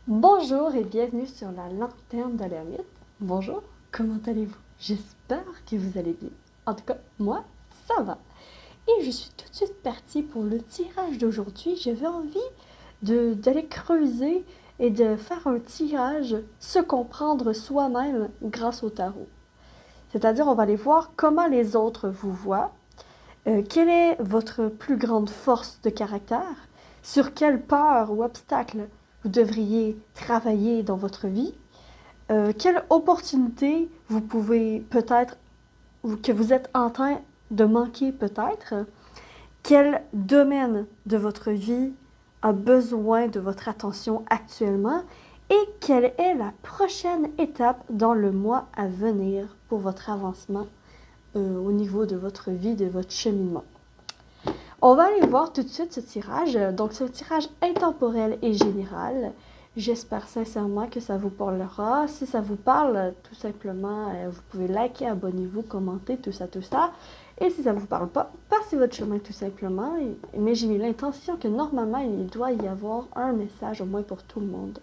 Bonjour et bienvenue sur la lanterne de l'ermite. Bonjour, comment allez-vous? J'espère que vous allez bien. En tout cas, moi, ça va. Et je suis tout de suite partie pour le tirage d'aujourd'hui. J'avais envie d'aller creuser et de faire un tirage, se comprendre soi-même grâce au tarot. C'est-à-dire, on va aller voir comment les autres vous voient, quelle est votre plus grande force de caractère, sur quelle peur ou obstacle vous devriez travailler dans votre vie, quelle opportunité vous pouvez peut-être, ou que vous êtes en train de manquer peut-être, quel domaine de votre vie a besoin de votre attention actuellement et quelle est la prochaine étape dans le mois à venir pour votre avancement au niveau de votre vie, de votre cheminement. On va aller voir tout de suite ce tirage. Donc, c'est un tirage intemporel et général. J'espère sincèrement que ça vous parlera. Si ça vous parle, tout simplement, vous pouvez liker, abonnez-vous, commenter, tout ça, tout ça. Et si ça ne vous parle pas, passez votre chemin tout simplement. Mais j'ai l'intention que normalement, il doit y avoir un message au moins pour tout le monde.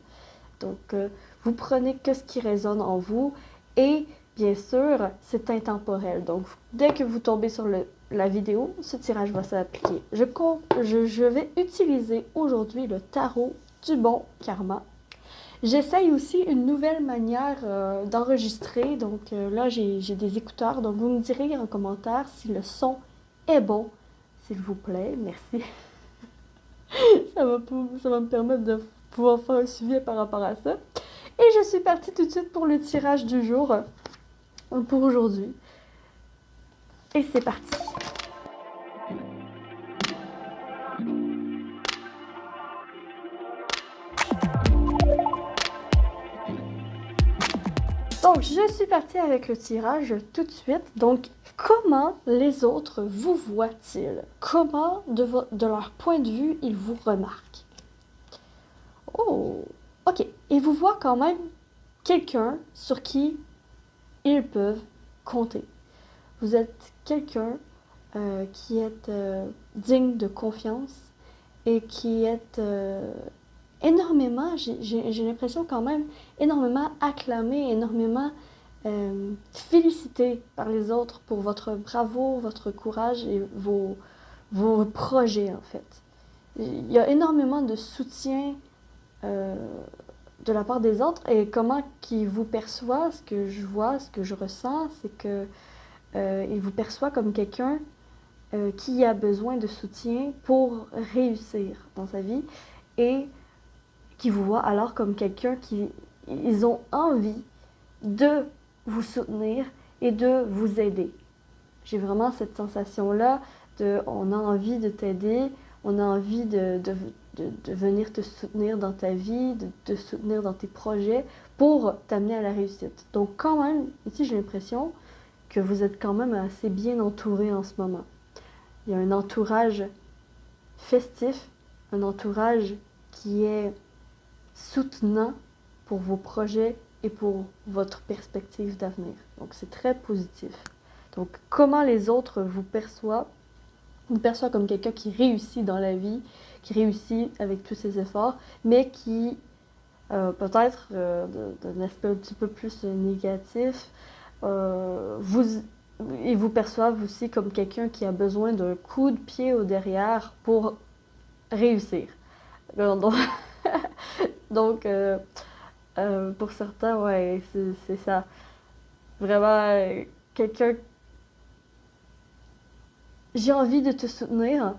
Donc, vous prenez que ce qui résonne en vous et bien sûr, c'est intemporel. Donc, dès que vous tombez sur la vidéo, ce tirage va s'appliquer. Je vais utiliser aujourd'hui le tarot du bon karma. J'essaye aussi une nouvelle manière d'enregistrer. Donc là, j'ai des écouteurs. Donc, vous me direz en commentaire si le son est bon, s'il vous plaît. Merci. Ça va me permettre de pouvoir faire un suivi par rapport à ça. Et je suis partie tout de suite pour le tirage du jour pour aujourd'hui. Et c'est parti. Donc, je suis partie avec le tirage tout de suite. Donc, comment les autres vous voient-ils? Comment, de leur point de vue, ils vous remarquent? Oh, ok. Ils vous voient quand même quelqu'un sur qui ils peuvent compter. Vous êtes quelqu'un qui est digne de confiance et qui est énormément, j'ai l'impression quand même, énormément acclamé, énormément félicité par les autres pour votre bravoure, votre courage et vos projets en fait. Il y a énormément de soutien de la part des autres et comment qu'ils vous perçoivent, ce que je vois, ce que je ressens, c'est que il vous perçoit comme quelqu'un qui a besoin de soutien pour réussir dans sa vie et qui vous voit alors comme quelqu'un qui ils ont envie de vous soutenir et de vous aider. J'ai vraiment cette sensation-là de on a envie de t'aider, on a envie de venir te soutenir dans ta vie, de te soutenir dans tes projets pour t'amener à la réussite. Donc quand même, ici j'ai l'impression que vous êtes quand même assez bien entouré en ce moment. Il y a un entourage festif, un entourage qui est soutenant pour vos projets et pour votre perspective d'avenir. Donc, c'est très positif. Donc, comment les autres vous perçoivent comme quelqu'un qui réussit dans la vie, qui réussit avec tous ses efforts, mais qui, peut-être d'un aspect un petit peu plus négatif, ils vous perçoivent aussi comme quelqu'un qui a besoin d'un coup de pied au derrière pour réussir. Donc, donc pour certains, ouais, c'est ça. Vraiment, quelqu'un... J'ai envie de te soutenir,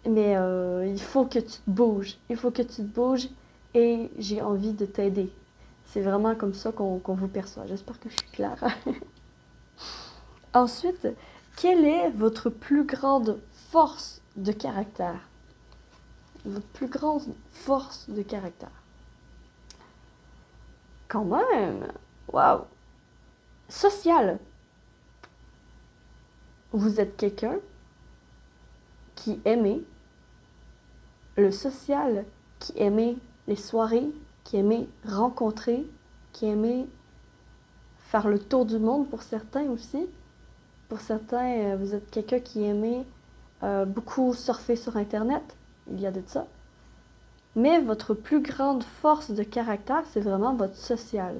mais il faut que tu te bouges. Il faut que tu te bouges et j'ai envie de t'aider. C'est vraiment comme ça qu'on vous perçoit. J'espère que je suis claire. Ensuite, quelle est votre plus grande force de caractère? Votre plus grande force de caractère. Quand même! Waouh! Social. Vous êtes quelqu'un qui aimait le social, qui aimait les soirées, qui aimait rencontrer, qui aimait faire le tour du monde pour certains aussi. Pour certains, vous êtes quelqu'un qui aimait beaucoup surfer sur Internet. Il y a de ça. Mais votre plus grande force de caractère, c'est vraiment votre social,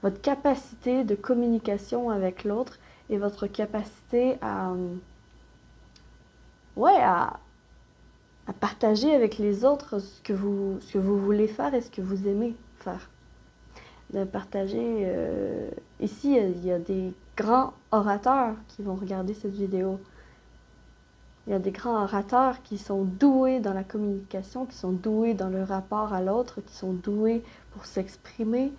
votre capacité de communication avec l'autre et votre capacité ouais, à partager avec les autres ce que vous voulez faire et ce que vous aimez faire. De partager. Ici, il y a des grands orateurs qui vont regarder cette vidéo. Il y a des grands orateurs qui sont doués dans la communication, qui sont doués dans le rapport à l'autre, qui sont doués pour s'exprimer,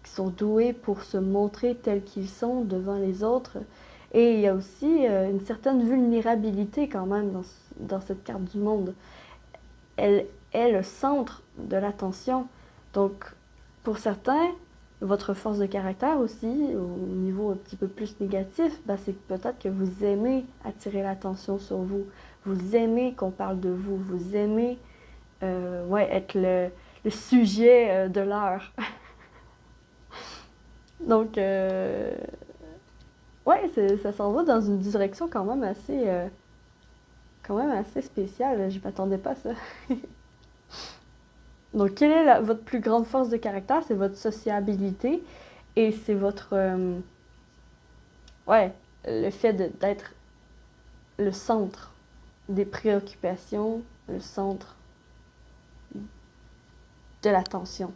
qui sont doués pour se montrer tels qu'ils sont devant les autres. Et il y a aussi une certaine vulnérabilité quand même dans cette carte du monde. Elle est le centre de l'attention. Donc, pour certains, votre force de caractère aussi, au niveau un petit peu plus négatif, c'est peut-être que vous aimez attirer l'attention sur vous. Vous aimez qu'on parle de vous. Vous aimez être le sujet de l'heure. Donc, ça s'en va dans une direction quand même assez spéciale. Je m'attendais pas à ça. Donc, quelle est votre plus grande force de caractère? C'est votre sociabilité et c'est votre... le fait d'être le centre des préoccupations, le centre de l'attention.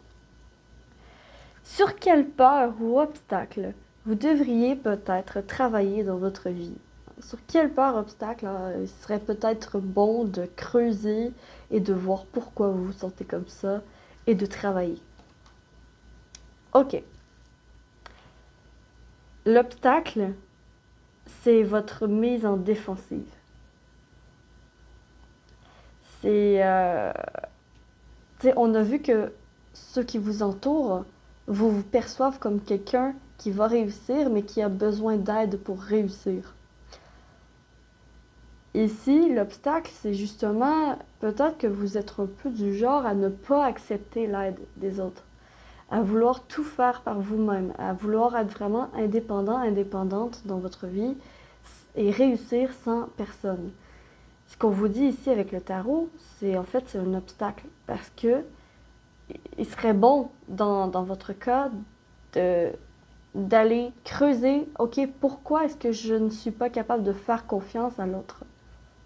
Sur quelle peur ou obstacle vous devriez peut-être travailler dans votre vie? Sur quelle peur, obstacle, il serait peut-être bon de creuser et de voir pourquoi vous vous sentez comme ça et de travailler. Ok. L'obstacle, c'est votre mise en défensive. On a vu que ceux qui vous entourent vous perçoivent comme quelqu'un qui va réussir, mais qui a besoin d'aide pour réussir. Ici, l'obstacle, c'est justement peut-être que vous êtes un peu du genre à ne pas accepter l'aide des autres, à vouloir tout faire par vous-même, à vouloir être vraiment indépendant, indépendante dans votre vie et réussir sans personne. Ce qu'on vous dit ici avec le tarot, c'est un obstacle parce que il serait bon dans votre cas d'aller creuser, ok, pourquoi est-ce que je ne suis pas capable de faire confiance à l'autre?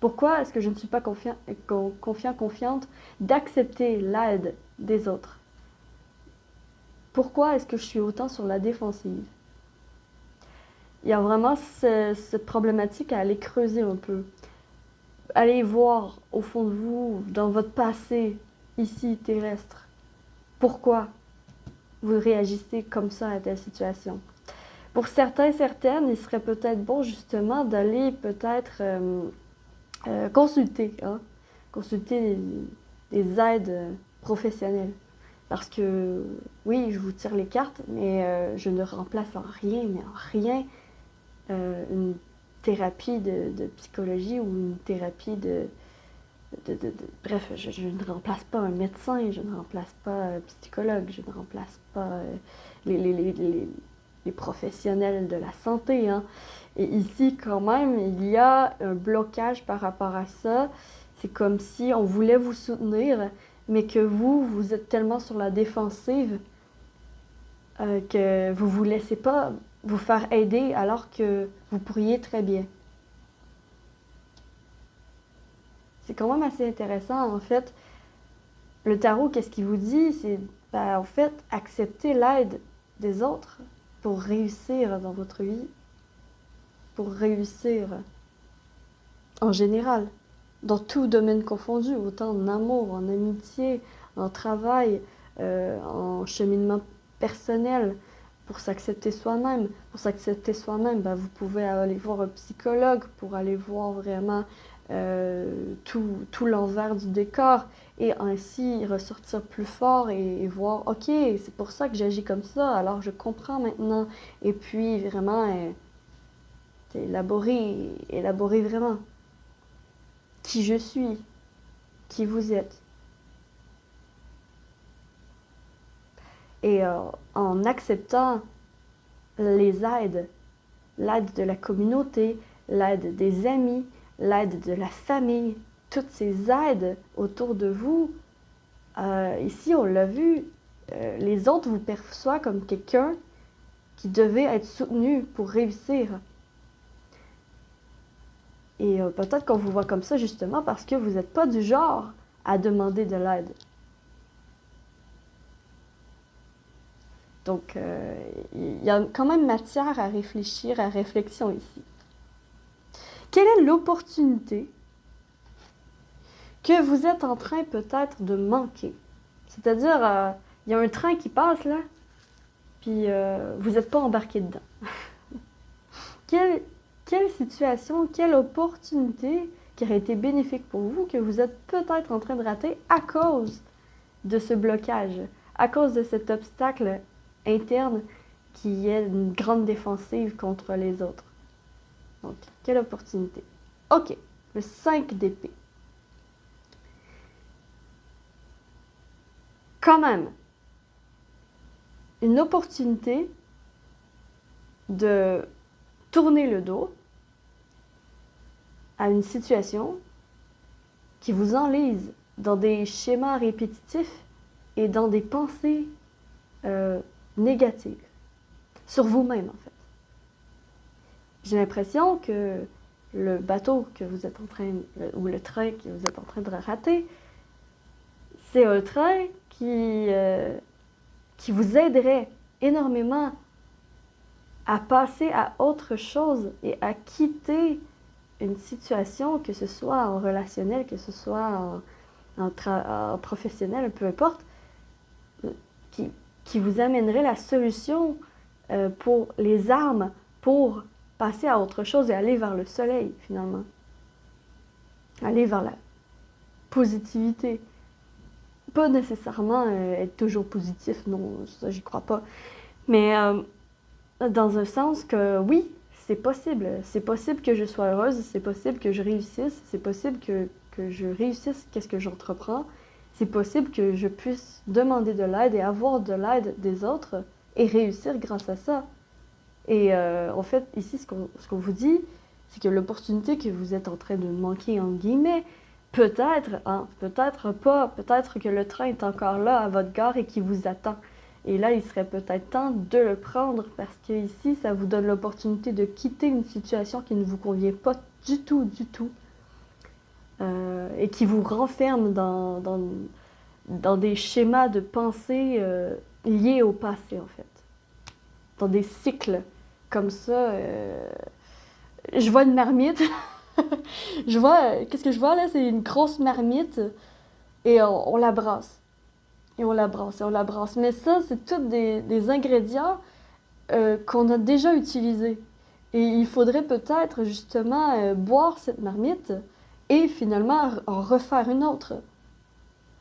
Pourquoi est-ce que je ne suis pas confiante d'accepter l'aide des autres? Pourquoi est-ce que je suis autant sur la défensive? Il y a vraiment cette problématique à aller creuser un peu. Allez voir au fond de vous, dans votre passé, ici, terrestre. Pourquoi vous réagissez comme ça à telle situation? Pour certains, certaines, il serait peut-être bon justement d'aller peut-être consulter des aides professionnelles. Parce que, oui, je vous tire les cartes, mais je ne remplace en rien, une thérapie de psychologie ou une thérapie bref, je ne remplace pas un médecin, je ne remplace pas un psychologue, je ne remplace pas les professionnels de la santé. Et ici, quand même, il y a un blocage par rapport à ça. C'est comme si on voulait vous soutenir, mais que vous êtes tellement sur la défensive que vous ne vous laissez pas vous faire aider alors que vous pourriez très bien. C'est quand même assez intéressant, en fait. Le tarot, qu'est-ce qu'il vous dit? C'est, en fait, accepter l'aide des autres pour réussir dans votre vie, pour réussir en général, dans tout domaine confondu, autant en amour, en amitié, en travail, en cheminement personnel, pour s'accepter soi-même. Pour s'accepter soi-même, vous pouvez aller voir un psychologue pour aller voir vraiment tout l'envers du décor et ainsi ressortir plus fort et voir, ok, c'est pour ça que j'agis comme ça, alors je comprends maintenant. Et puis vraiment élaborer vraiment qui je suis, qui vous êtes. Et en acceptant les aides, l'aide de la communauté, l'aide des amis, l'aide de la famille, toutes ces aides autour de vous, ici on l'a vu, les autres vous perçoivent comme quelqu'un qui devait être soutenu pour réussir. Et peut-être qu'on vous voit comme ça justement parce que vous n'êtes pas du genre à demander de l'aide. Donc, il y a quand même matière à réfléchir, à réflexion ici. Quelle est l'opportunité que vous êtes en train peut-être de manquer? C'est-à-dire, il y a un train qui passe là, puis vous n'êtes pas embarqué dedans. Quelle situation, quelle opportunité qui aurait été bénéfique pour vous que vous êtes peut-être en train de rater à cause de ce blocage, à cause de cet obstacle interne qui est une grande défensive contre les autres. Donc, quelle opportunité. OK, le 5 d'épée. Quand même, une opportunité de tourner le dos à une situation qui vous enlise dans des schémas répétitifs et dans des pensées négatives sur vous-même, en fait. J'ai l'impression que le bateau que vous êtes en train, ou le train que vous êtes en train de rater, c'est un train qui vous aiderait énormément à passer à autre chose et à quitter une situation, que ce soit en relationnel, que ce soit en professionnel, peu importe, qui vous amènerait la solution pour les armes, pour passer à autre chose et aller vers le soleil, finalement. Aller vers la positivité. Pas nécessairement être toujours positif, non, ça j'y crois pas. Mais dans un sens que oui, c'est possible. C'est possible que je sois heureuse, c'est possible que je réussisse, c'est possible que je réussisse qu'est-ce que j'entreprends. C'est possible que je puisse demander de l'aide et avoir de l'aide des autres et réussir grâce à ça. Et en fait, ici, ce qu'on vous dit, c'est que l'opportunité que vous êtes en train de manquer, en guillemets, peut-être, hein, peut-être pas, peut-être que le train est encore là à votre gare et qui vous attend. Et là, il serait peut-être temps de le prendre parce que ici, ça vous donne l'opportunité de quitter une situation qui ne vous convient pas du tout, du tout. Et qui vous renferme dans des schémas de pensée liés au passé, en fait. Dans des cycles comme ça. Je vois une marmite. Qu'est-ce que je vois là? C'est une grosse marmite et on la brasse. Et on la brasse, et on la brasse. Mais ça, c'est tous des ingrédients qu'on a déjà utilisés. Et il faudrait peut-être justement boire cette marmite et finalement en refaire une autre.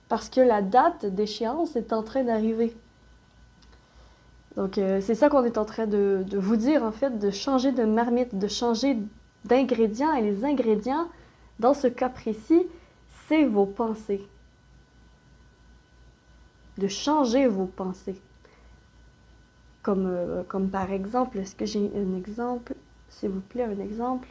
Parce que la date d'échéance est en train d'arriver. Donc c'est ça qu'on est en train de vous dire, en fait, de changer de marmite, de changer d'ingrédients. Et les ingrédients, dans ce cas précis, c'est vos pensées. De changer vos pensées. Comme par exemple, est-ce que j'ai un exemple? S'il vous plaît, un exemple.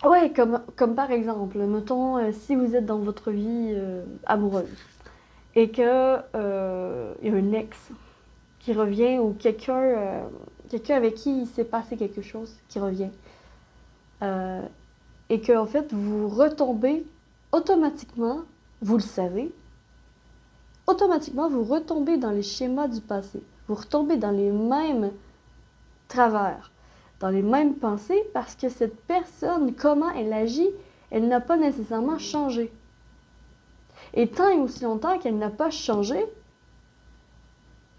Ouais, comme par exemple, mettons, si vous êtes dans votre vie amoureuse et que y a un ex qui revient ou quelqu'un avec qui il s'est passé quelque chose qui revient et que en fait vous retombez automatiquement, vous le savez, automatiquement vous retombez dans les schémas du passé, vous retombez dans les mêmes travers, dans les mêmes pensées parce que cette personne, comment elle agit, elle n'a pas nécessairement changé. Et tant et aussi longtemps qu'elle n'a pas changé,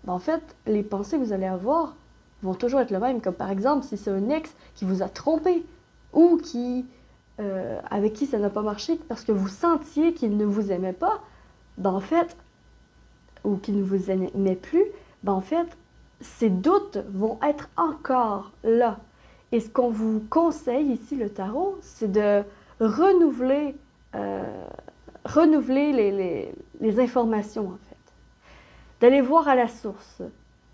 ben en fait, les pensées que vous allez avoir vont toujours être les mêmes. Comme par exemple, si c'est un ex qui vous a trompé ou avec qui ça n'a pas marché parce que vous sentiez qu'il ne vous aimait pas, ben en fait, ou qu'il ne vous aimait plus, ben en fait, ces doutes vont être encore là. Et ce qu'on vous conseille ici, le tarot, c'est de renouveler les informations, en fait. D'aller voir à la source.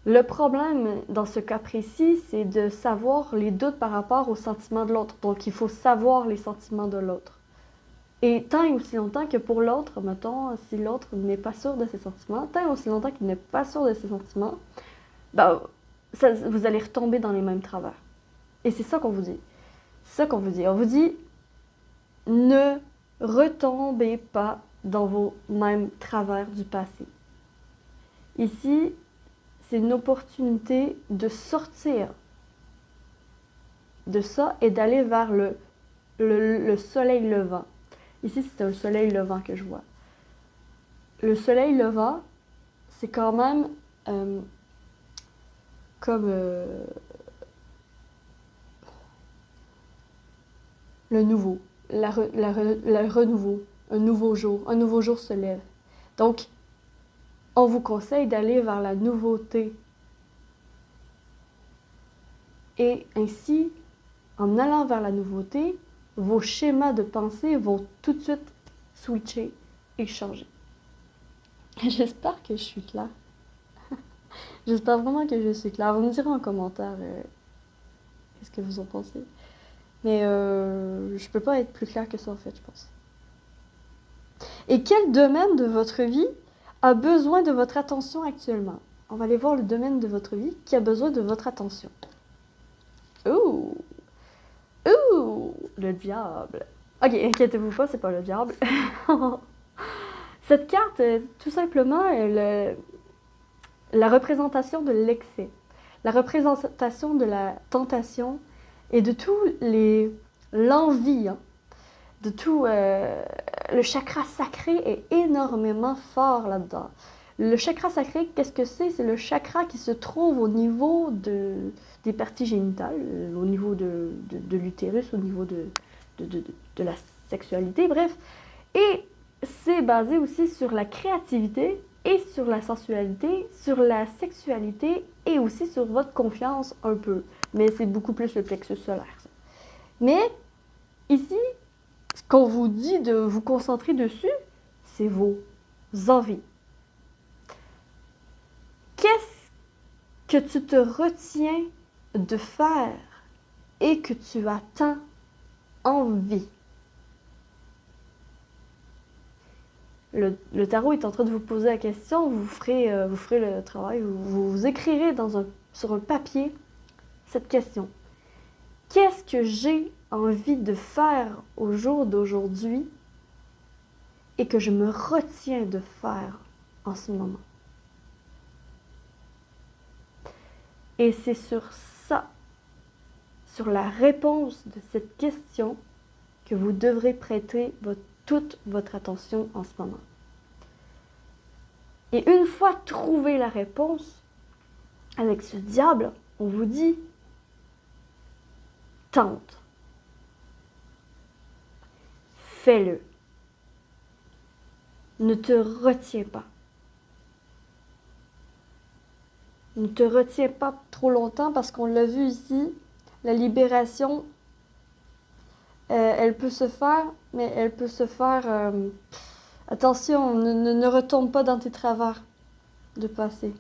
Le problème dans ce cas précis, c'est de savoir les doutes par rapport aux sentiments de l'autre. Donc, il faut savoir les sentiments de l'autre. Et tant et aussi longtemps que pour l'autre, mettons, si l'autre n'est pas sûr de ses sentiments, tant et aussi longtemps qu'il n'est pas sûr de ses sentiments, ben, vous allez retomber dans les mêmes travers. Et c'est ça qu'on vous dit. C'est ça qu'on vous dit. On vous dit, ne retombez pas dans vos mêmes travers du passé. Ici, c'est une opportunité de sortir de ça et d'aller vers le soleil levant. Ici, c'est un soleil levant que je vois. Le soleil levant, c'est quand même comme le nouveau, le renouveau, un nouveau jour se lève. Donc, on vous conseille d'aller vers la nouveauté. Et ainsi, en allant vers la nouveauté, vos schémas de pensée vont tout de suite switcher et changer. J'espère que je suis claire. J'espère vraiment que je suis claire. Vous me direz en commentaire qu'est-ce que vous en pensez. Mais je peux pas être plus claire que ça en fait, je pense. Et quel domaine de votre vie a besoin de votre attention actuellement? On va aller voir le domaine de votre vie qui a besoin de votre attention. Ouh! Ouh! Le diable. Ok, inquiétez-vous pas, c'est pas le diable. Cette carte, tout simplement, est la représentation de l'excès, la représentation de la tentation et de tout l'envie, hein, de tout le chakra sacré est énormément fort là-dedans. Le chakra sacré, qu'est-ce que c'est? C'est le chakra qui se trouve au niveau des parties génitales, au niveau de l'utérus, au niveau de la sexualité, bref. Et c'est basé aussi sur la créativité et sur la sensualité, sur la sexualité et aussi sur votre confiance un peu. Mais c'est beaucoup plus le plexus solaire, ça. Mais ici, ce qu'on vous dit de vous concentrer dessus, c'est vos envies. Qu'est-ce que tu te retiens de faire et que tu as tant envie? Le tarot est en train de vous poser la question, vous ferez le travail, vous écrirez sur un papier cette question. Qu'est-ce que j'ai envie de faire au jour d'aujourd'hui et que je me retiens de faire en ce moment? Et c'est sur ça, sur la réponse de cette question, que vous devrez prêter toute votre attention en ce moment. Et une fois trouvé la réponse, avec ce diable, on vous dit, tente. Fais-le. Ne te retiens pas. Ne te retiens pas trop longtemps parce qu'on l'a vu ici, la libération, elle peut se faire, mais elle peut se faire... attention, ne retombe pas dans tes travers de passé.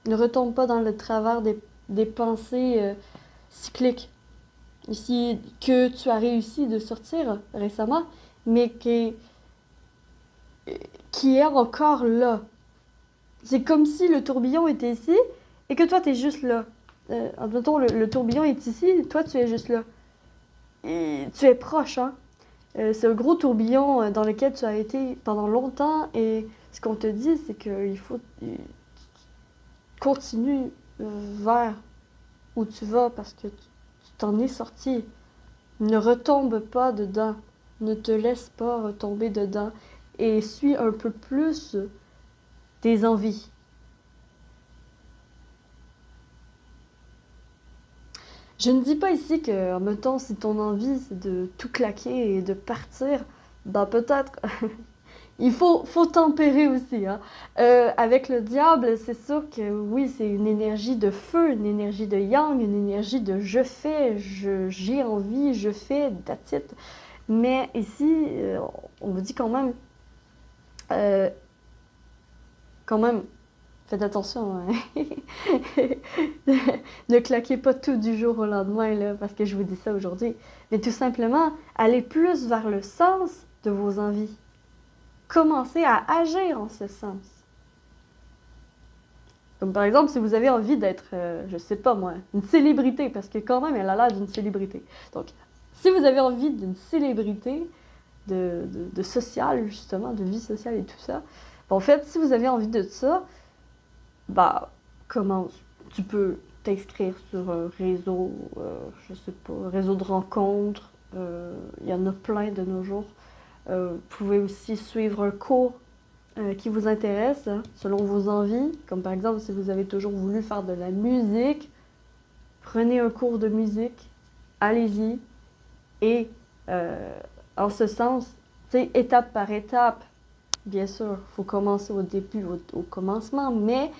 Ne retombe pas dans le travers des pensées cycliques. Ici, que tu as réussi de sortir récemment, mais qui est encore là. C'est comme si le tourbillon était ici et que toi, tu es juste là. Admettons, le tourbillon est ici, toi, tu es juste là. Et tu es proche, hein. C'est un gros tourbillon dans lequel tu as été pendant longtemps et ce qu'on te dit, c'est qu'il faut continuer vers où tu vas parce que tu t'en es sorti. Ne retombe pas dedans. Ne te laisse pas retomber dedans et suis un peu plus tes envies. Je ne dis pas ici que, mettons, si ton envie c'est de tout claquer et de partir, ben peut-être il faut tempérer aussi, hein. Avec le diable, c'est sûr que oui, c'est une énergie de feu, une énergie de yang, une énergie de je fais, j'ai envie, je fais, that's it. Mais ici, on vous dit quand même, quand même, faites attention, hein. Ne claquez pas tout du jour au lendemain, là, parce que je vous dis ça aujourd'hui. Mais tout simplement, allez plus vers le sens de vos envies. Commencez à agir en ce sens. Comme par exemple, si vous avez envie d'être, je sais pas moi, une célébrité, parce que quand même, elle a l'air d'une célébrité. Donc, si vous avez envie d'une célébrité, de social, justement, de vie sociale et tout ça, ben, en fait, si vous avez envie de ça, bah, comment tu peux t'inscrire sur un réseau, je sais pas, réseau de rencontres, il y en a plein de nos jours. Vous pouvez aussi suivre un cours qui vous intéresse, hein, selon vos envies. Comme par exemple, si vous avez toujours voulu faire de la musique, prenez un cours de musique, allez-y. Et en ce sens, c'est étape par étape. Bien sûr, il faut commencer au début, au commencement, mais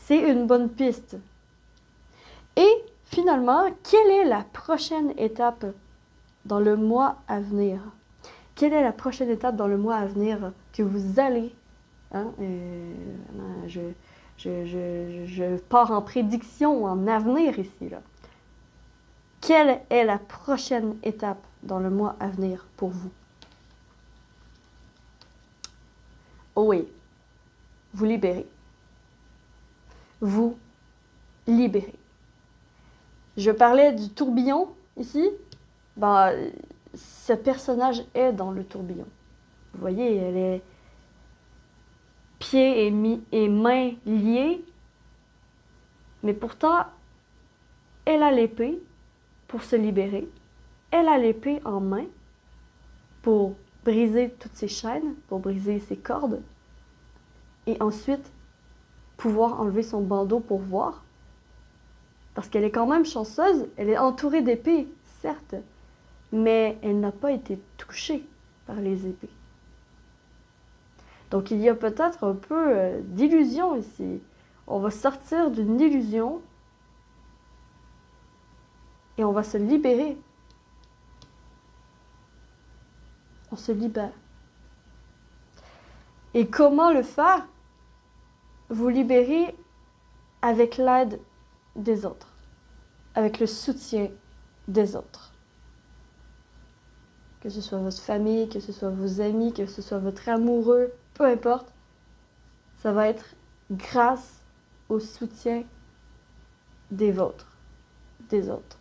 c'est une bonne piste. Et finalement, quelle est la prochaine étape dans le mois à venir? Quelle est la prochaine étape dans le mois à venir que vous allez... Hein, je pars en prédiction, en avenir ici, là. Quelle est la prochaine étape dans le mois à venir pour vous? Oh oui, vous libérez. Vous libérez. Je parlais du tourbillon ici. Ben, ce personnage est dans le tourbillon. Vous voyez, elle est pieds et mains liés. Mais pourtant, elle a l'épée pour se libérer. Elle a l'épée en main pour briser toutes ses chaînes, pour briser ses cordes. Et ensuite, pouvoir enlever son bandeau pour voir. Parce qu'elle est quand même chanceuse, elle est entourée d'épées, certes, mais elle n'a pas été touchée par les épées. Donc il y a peut-être un peu d'illusion ici. On va sortir d'une illusion et on va se libérer. On se libère. Et comment le faire? Vous libérez avec l'aide des autres, avec le soutien des autres. Que ce soit votre famille, que ce soit vos amis, que ce soit votre amoureux, peu importe, ça va être grâce au soutien des vôtres, des autres.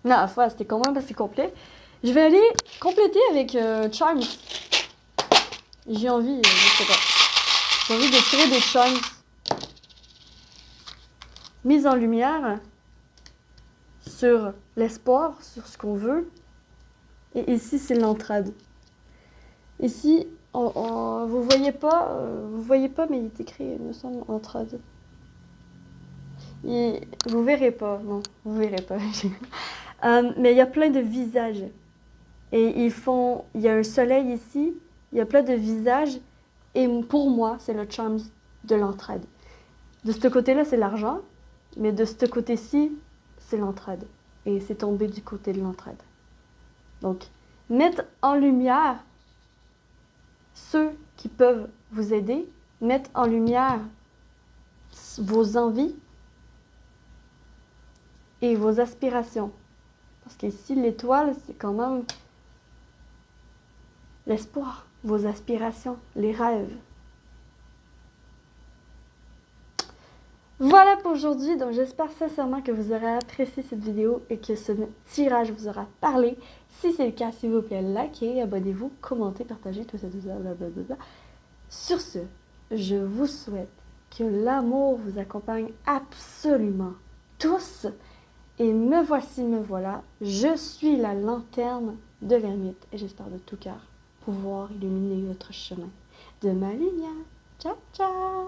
Non, la fois, c'était quand même assez complet. Je vais aller compléter avec Charms. J'ai envie, je sais pas. J'ai envie de tirer des Charms. Mise en lumière sur l'espoir, sur ce qu'on veut. Et ici, c'est l'entraide. Ici, vous voyez pas, mais il est écrit, il me semble, entraide. Vous verrez pas, non, vous verrez pas. Mais il y a plein de visages. Et il y a un soleil ici, il y a plein de visages. Et pour moi, c'est le charme de l'entraide. De ce côté-là, c'est l'argent. Mais de ce côté-ci, c'est l'entraide. Et c'est tombé du côté de l'entraide. Donc, mettre en lumière ceux qui peuvent vous aider. Mettre en lumière vos envies et vos aspirations. Parce qu'ici, l'étoile, c'est quand même l'espoir, vos aspirations, les rêves. Voilà pour aujourd'hui, donc j'espère sincèrement que vous aurez apprécié cette vidéo et que ce tirage vous aura parlé. Si c'est le cas, s'il vous plaît, likez, abonnez-vous, commentez, partagez, tout ça, blablabla. Sur ce, je vous souhaite que l'amour vous accompagne absolument tous. Et me voici, me voilà, je suis la lanterne de l'ermite et j'espère de tout cœur pouvoir illuminer votre chemin de ma lumière. Ciao, ciao!